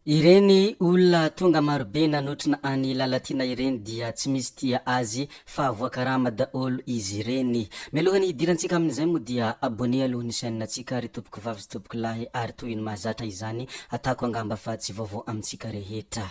Ireny olona tonga marobe nanotrina any lalatina ireny dia tsy misy tia azy fa voakarama daholo izy ireny. Mialohany hidirantsika amin'izay moa dia abonné aloha ny chaîne antsika ary tompoko vavy sy tompoko lahy ary toy ny mahazatra izany atako angamba fa tsy vaovao amintsika rehetra.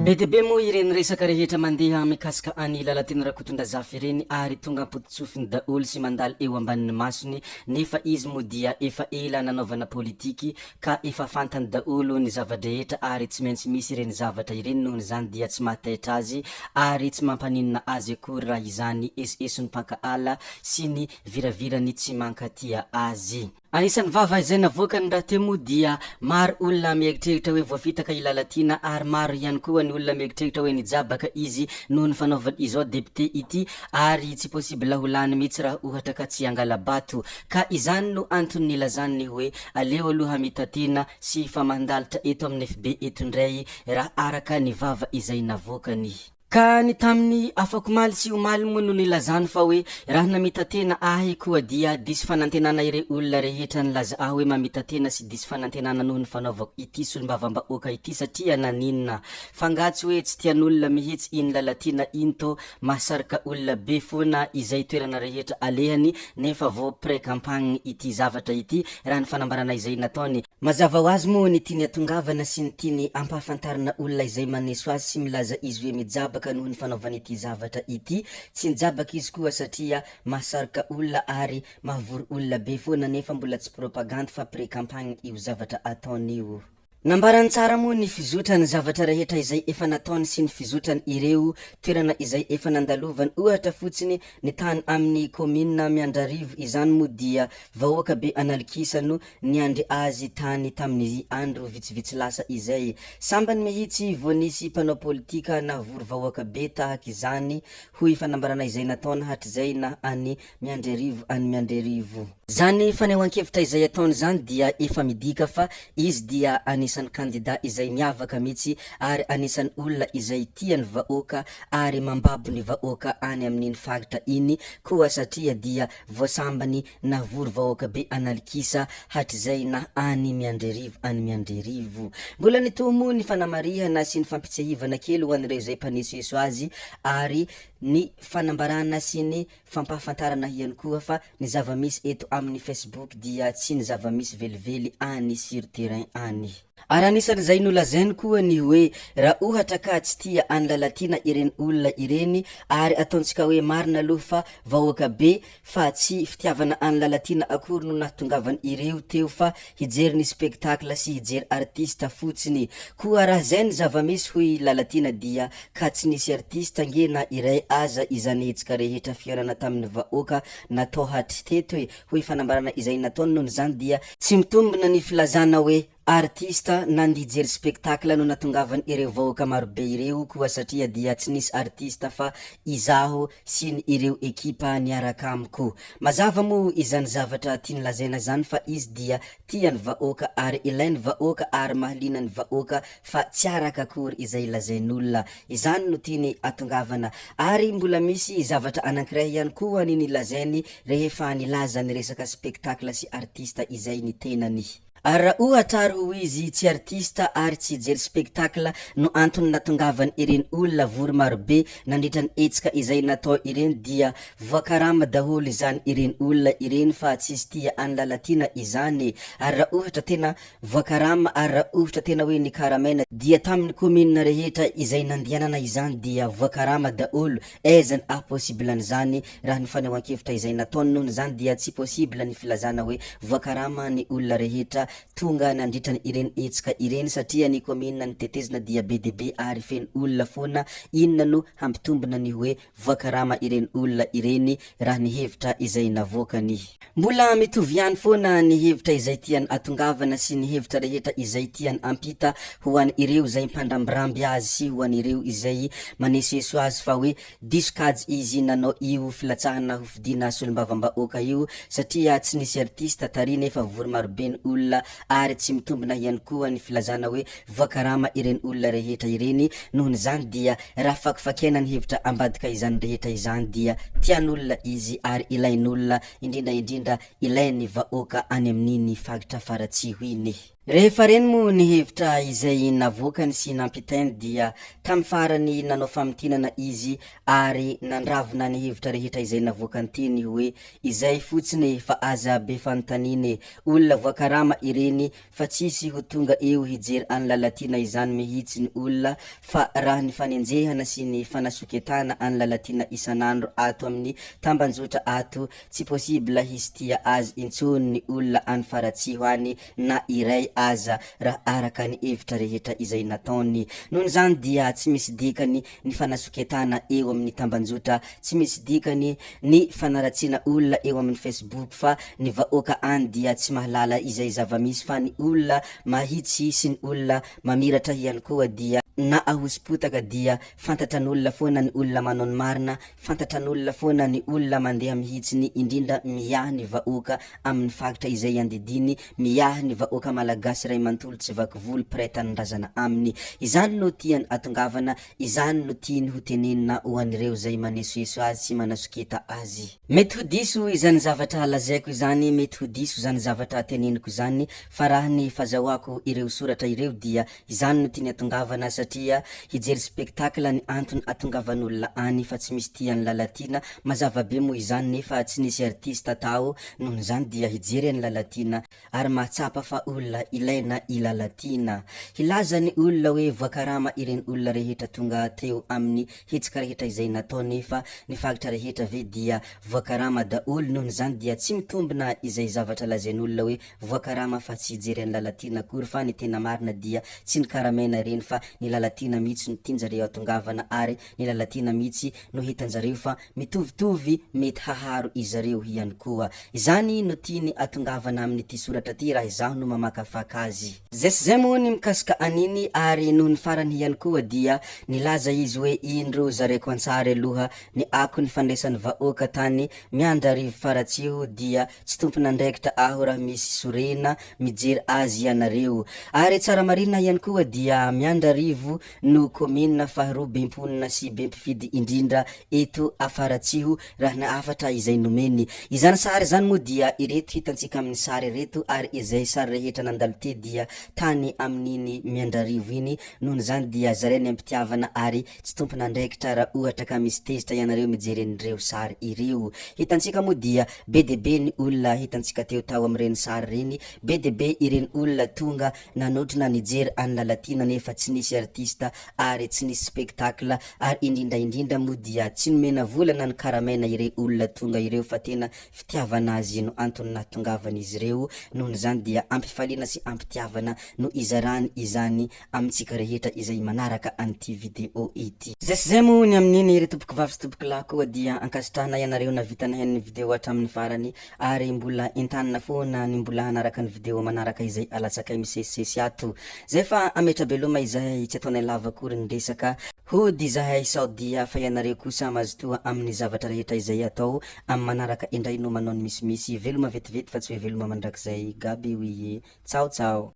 Be dia be moa ireny resaka rehetra mandeha mikasika any lalatina Rakotondrazafy ireny ary tonga ampotsotsofiny daholo sy mandalo eo ambanin'ny masony, nefa izy moa dia efa ela nanaovana politiky ka efa fantany daholo ny zavadrehetra ary tsy maintsy misy ireny zavatra ireny, nohony zany dia tsy mahataitra azy ary tsy mampaninona azy akory raha izany esesony mpakaala sy ny viravirany tsy mankatia azy. Anisan'ny vava izay navoakany raha teo moa dia maro olona mieritreritra hoe voafitaka ilalatina ary maro ihany koa ny olona mieritreritra hoe nijabaka izy noho ny fanaovany izao député ity ary tsy possible ho lany mihitsy raha ohatra ka tsy angala bato, ka izany no antony nilazany hoe aleo aloha mitatena sy famandalitra eto amin'ny FB eto ndray raha araka ny vava izay navoakany. Ka ny tamin'ny afako maly sy omaly moa no nilazany fa hoe raha namitatena ahy koa dia disy fanantenana ire olona rehetra nilaza ahy hoe mamitatena sy disy fanantenana noho ny fanaovako ity solombavambahoaka ity satria naninona fangatsy hoe tsy tian'olona mihitsy iny lalatina iny to mahasaraka olona be foana izay toerana rehetra alehany nefa vao pré campagne ity zavatra ity raha ny fanambarana izay nataony. Mazava ho azy moa ny tiany atongavana sy ny tiany ampahafantarana olona izay maneso azy sy milaza izy hoe mijabaka noho ny fanaovana ity zavatra ity, tsy nijabaka izy koa satria mahasaraka olona ary mahavory olona be foana nefa mbola tsy propagande fa pré campagne io zavatra ataony io. Nambarany tsara moa ny fizotrany zavatra rehetra izay efa nataony sy ny fizotrany ireo toerana izay efa nandalovany, ohatra fotsiny ny tany amin'ny commune Miandrarivo izany moa dia vahoaka be analikisano niandry azy tany tamin'ny andro vitsivitsy lasa izay, sambany mihitsy vao nisy mpanao politika nahavory vahoaka be tahaka izany hoy fanambarana izay nataony hatrizay na any Miandrarivo any Miandrarivo. Zany fanehoan-kevitra izay ataony zany dia efa midika fa izy dia anisan'ny kandida izay miavaka mihitsy ary anisan'ny olona izay tiany vahoaka ary mambabo ny vahoaka any amin'iny faritra iny koa satria dia voasambany nahavory vahoaka be analikisa hatrizay na any Miandrarivo any Miandrarivo. Mbola nitomo ny fanamarihana sy ny fampitsahivana kely ho an'ireo izay mpanesoeso azy ary ny fanambarana sy ny fampahafantarana ihany koa fa ny zava-misy eto amin'ny Facebook dia tsy ny zava-misy velively any sur terrain any. Ary anisan'izay nolazainy koa ny hoe raha ohatra ka tsy tia any lalatina ireny olona ireny ary ataontsika hoe marina aloha fa vahoaka be fa tsy fitiavana any lalatina akory no nahatongavany ireo teo fa hijery ny spectacle sy hijery artiste fotsiny. Koa raha zay ny zava-misy hoy lalatina dia ka tsy nisy artiste nge na iray aza izany hetsika rehetra fiarana tamin'ny vahoaka natao hatry teto hoy fanambarana izay nataony, noho zany dia tsy mitombina ny filazana hoe artiste nandeha hijery spectacle no natongavany ireo vahoaka marobe ireo koa satria dia tsy nisy artiste fa izaho sy ny ireo ekipa niaraka amiko. Mazava moa izany zavatra tiany lazaina zany fa izy dia tiany vahoaka ary ilainy vahoaka ary mahalinany vahoaka fa tsy araka akory izay lazain'olona, izany no tiany atongavana. Ary mbola misy zavatra anankiray ihany koa ny nilazainy rehefa nilaza ny resaka spectacle sy artiste izay ny tenany. Ary raha ohatra ary ho izy tsy artiste ary tsy hijery spectacle no antony natongavany ireny olona vory marobe nandritra ny hetsika izay natao ireny dia voakarama daholo izany ireny olona ireny fa tsisy tia any lalatina izany. Ary raha ohatra tena voakarama ary raha ohatra tena hoe nikaramena dia tamin'ny commune rehetra izay nandianana izany dia voakarama daholo, aizany impossible an'izany raha ny fanehoan-kevitra izay nataony, noho zany dia tsy possible ny filazana hoe voakarama ny olona rehetra tonga nandritrany ireny hetsika ireny satria ny commune nitetezina dia be dia be ary feno olona foana, inona no hampitombona ny hoe voakarama ireny olona ireny raha ny hevitra izay navoakany. Mbola mitovy ihany foana ny hevitra izay tiany atongavana sy ny hevitra rehetra izay tiany ampita ho an' ireo izay mpandrambiramby azy sy ho an'ireo izay manesoeso azy fa hoe diso-kajy izy nanao io filatsahana hofidiana solombavambahoaka io satria tsy nisy artiste tary nefa vory marobe ny olona ary tsy mitombina ihany koa ny filazana hoe voakarama ireny olona rehetra ireny. Nohony zany dia raha fakifakena ny hevitra ambadika izany rehetra izany dia tian'olona izy ary ilain'olona indrindraindrindra ilain'ny vahoaka any amin'iny faritra Faratsiho iny. Rehefa reny moa ny hevitra izay navoakany sy nampitainy dia tamin'ny farany nanao famitinana izy ary nandravona ny hevitra rehetra izay navoakany teny hoe izay fotsiny fa aza be fanontaniany olona voakarama ireny fa tsisy ho tonga eo hijery any lalatina izany mihitsy ny olona fa raha ny fanenjehana sy ny fanasoketana any lalatina isan'andro ato amin'ny tambanjotra ato tsy possible hisy tia azy intsony ny olona any Faratsiho any na iray aza raha araka ny hevitra rehetra izay nataony. Nohony zany dia tsy misy dikany ny fanasoketana eo amin'ny tambanjotra, tsy misy dikany ny fanaratsiana olona eo amin'ny Facebook fa ny vahoaka any dia tsy mahalala izay zava-misy fa ny olona mahitsy sy ny olona mamiratra ihany koa dia na ahosim-potaka dia fantatran'olona foana ny olona manao ny marina, fantatran'olona foana ny olona mandeha mihitsiny indrindra miahy ny vahoaka amin'ny faritra izay andidiny, miahy ny vahoaka malagasy ray manontolo tsy vaky volo pray tanindrazana aminy. Izany no tiany atongavana, izany no tiany ho tenenina ho an'ireo zay manesoeso azy sy manasoketa azy. Mety ho diso izany zavatra lazaiko izany, mety ho diso zany zavatra teneniko izany, fa raha ny fazahoako ireo soratra ireo dia izany no tiany atongavana satria hijery spectacle ny antony atongavan'olona any fa tsy misy tiany lalatina. Mazava be moa izany nefa tsy nisy artiste tao, nohony zany dia hijery any lalatina ary mahatsapa fa olona ilaina ilalatina. Hilaza ny olona hoe voakarama ireny olona rehetra tonga teo amin'ny hetsika rehetra izay natao nefa ny faritra rehetra ve dia voakarama daholo. Nohony zany dia tsy mitombina izay zavatra lazain'olona hoe voakarama fa tsy hijery any lalatina akory fa ny tena marina dia tsy ny karamena reny fa ny lalatina mihitsy no tianjareo atongavana ary ny lalatina mihitsy no hitanjareo fa mitovitovy mety haharo izareo ihany koa. Izany no tiany atongavana amin'ny ty soratra ty raha izaho no mamakafaka azy. Zay sy zay moa ny mikasika aniny ary noho ny farany ihany koa dia nilaza izy hoe indro zareko antsary aloha ny ako ny fandraisan'ny vahoaka tany Miandrarivo Faratsiho dia tsy tompona andraikitra aho raha misy sorena mijery azy ianareo. Ary tsara marina ihany koa dia Miandrarivo no commune faharoa bemponina sy bempifidy indrindra eto a Faratsiho raha na afatra izay nomeny. Izany sary zany moa dia ireto hitantsika amin'ny sary ireto ary izay sary rehetra nandalo te dia tany amin'iny Miandrarivo iny. Nohony zany dia zareny ampitiavana ary tsy tompona andraikitra raha ohatra ka misy tezitra ianareo mijery an'ireo sary ireo. Hitantsika moa dia be de be ny olona hitantsika teo tao amin'ireny sary reny, be de be ireny olona tonga nanotrona nijery any lalatina nefa tsy nisy artiste ary tsy nisy spectacle ary indrindraindrindra moa dia tsy nomena volana ny karamena ireo olona tonga ireo fa tena fitiavana azy no antony nahatongavana izy ireo. Nohony zany dia ampifaliana sy ampitiavana no izarany izany amintsika rehetra izay manaraka an'ity video ity. Zay sy zay moa ny amin'iny ire tompoko vavy sy tompoko lahy koa dia ankasitrahana ianareo navitanay ny video hatramin'ny farany ary mbola entanina foana ny mbola hanaraka ny video manaraka izay alatsakay misesisesy ato. Zay fa ametrabeloma izahay tsy ataonay lava akory ny resaka hody izahay sao dia fa ianareo kosa mazotoa amin'ny zavatra rehetra izay atao amin'ny manaraka indray no manao ny misimisy veloma vetivety fa tsy hoe veloma mandrakizay gaby hoy tsao tsao.